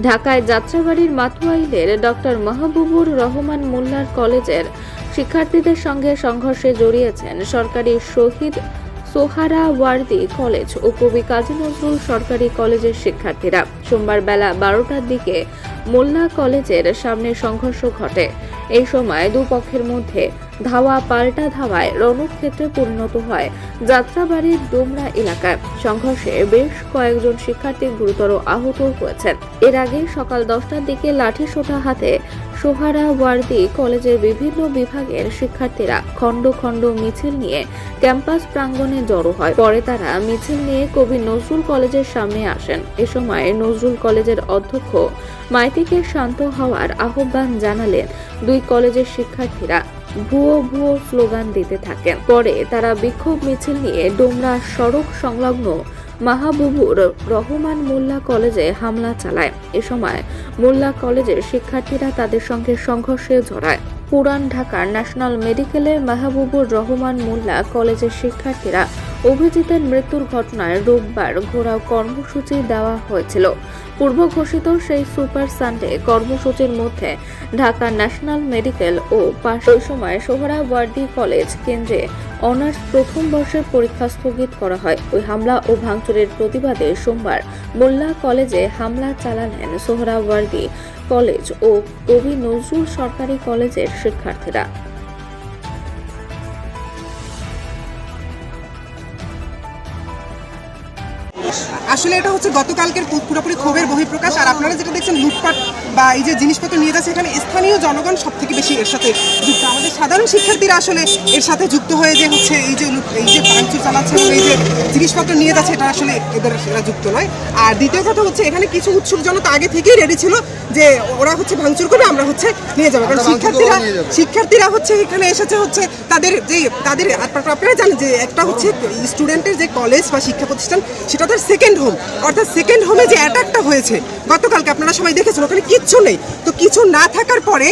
ঢাকায় যাত্রাবাড়ির মাতুয়াইলের ডক্টর মাহবুবুর রহমান মোল্লার কলেজের শিক্ষার্থীদের সঙ্গে সংঘর্ষে জড়িয়েছেন সরকারি শহীদ সোহরাওয়ার্দী কলেজ ও কবি কাজী নজরুল সরকারি কলেজের শিক্ষার্থীরা। সোমবার বেলা 12টার দিকে মোল্লা কলেজের সামনে সংঘর্ষ ঘটে। এই সময় দুপক্ষের মধ্যে ধাওয়া পাল্টা ধাওয়ায় রণক্ষেত্রে পরিণত হয় যাত্রাবাড়ির ডোমরা এলাকায়। সংঘর্ষে বেশ কয়েকজন শিক্ষার্থী গুরুতর আহত হয়েছেন। এর আগে সকাল 10টার দিকে লাঠিসোঁটা হাতে সোহরাওয়ার্দী কলেজের বিভিন্ন বিভাগের শিক্ষার্থীরা খণ্ড খণ্ড মিছিল নিয়ে ক্যাম্পাস প্রাঙ্গণে জড়ো হয়। পরে তারা মিছিল নিয়ে কবি নজরুল কলেজের সামনে আসেন। এ সময় নজরুল কলেজের অধ্যক্ষ মাইতিকে শান্ত হওয়ার আহ্বান জানালেন দুই কলেজের শিক্ষার্থীরা ভুয়ো ভুয়ো স্লোগান দিতে থাকেন। পরে তারা বিক্ষোভ মিছিল নিয়ে ডোমরা সড়ক সংলগ্ন মাহবুবুর রহমান মোল্লা কলেজে হামলা চালায়। এ সময় মোল্লা কলেজের শিক্ষার্থীরা তাদের সঙ্গে সংঘর্ষে জড়ায়। পুরান ঢাকার ন্যাশনাল মেডিকেলের মাহবুবুর রহমান মোল্লা কলেজের শিক্ষার্থীরা অভিজিতের মৃত্যুর ঘটনায় রোববার ঘোরাও কর্মসূচি দেওয়া হয়েছিল। পূর্ব ঘোষিত সেই সুপার সানডে কর্মসূচির মধ্যে ঢাকা ন্যাশনাল মেডিকেল ও ওই সময় সোহরাওয়ার্দী কলেজ কেন্দ্রে অনার্স প্রথম বর্ষের পরীক্ষা স্থগিত করা হয়। ওই হামলা ও ভাঙচুরের প্রতিবাদে সোমবার মোল্লা কলেজে হামলা চালালেন সোহরাওয়ার্দী কলেজ ও কবি নজরুল সরকারি কলেজের শিক্ষার্থীরা। আসলে এটা হচ্ছে গতকালকের পুরোপুরি ক্ষোভের বহিঃপ্রকাশ। আর আপনারা যেটা দেখছেন লুটপাট বা এই যে জিনিসপত্র নিয়ে যাচ্ছে, এখানে স্থানীয় জনগণ সব থেকে বেশি এর সাথে যুক্ত। আমাদের সাধারণ শিক্ষার্থীরা আসলে এর সাথে যুক্ত হয়ে যে হচ্ছে এই যে ভাঙচুর চালাচ্ছে এবং এই যে জিনিসপত্র নিয়ে যাচ্ছে, এটা আসলে এরা যুক্ত নয়। আর দ্বিতীয় কথা হচ্ছে এখানে কিছু উৎসুক জনতা আগে থেকেই রেডি ছিল যে ওরা হচ্ছে ভাঙচুর করবে, আমরা হচ্ছে নিয়ে যাবো। কারণ শিক্ষার্থীরা হচ্ছে এখানে এসেছে হচ্ছে তাদের আপনারা জানেন যে একটা হচ্ছে স্টুডেন্টের যে কলেজ বা শিক্ষা প্রতিষ্ঠান, সেটা তার সেকেন্ড হোম। অর্থাৎ সেকেন্ড হোমে যে অ্যাটাকটা হয়েছে গতকালকে আপনারা সবাই দেখেছেন, ওখানে কিচ্ছু নেই। তো কিছু না থাকার পরে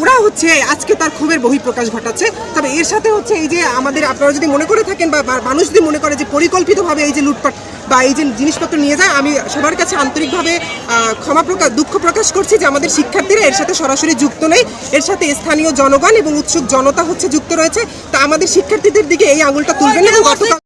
ওরা হচ্ছে আজকে তার ক্ষোভের বহিঃপ্রকাশ ঘটাচ্ছে। তবে এর সাথে হচ্ছে এই যে আমাদের আপনারা যদি মনে করে থাকেন বা মানুষ যদি মনে করে যে পরিকল্পিতভাবে এই যে লুটপাট বা এই যে জিনিসপত্র নিয়ে যায়, আমি সবার কাছে আন্তরিকভাবে দুঃখ প্রকাশ করছি যে আমাদের শিক্ষার্থীরা এর সাথে সরাসরি যুক্ত নেই। এর সাথে স্থানীয় জনগণ এবং উৎসুক জনতা হচ্ছে যুক্ত রয়েছে। তা আমাদের শিক্ষার্থীদের দিকে এই আঙুলটা তুলবেন না।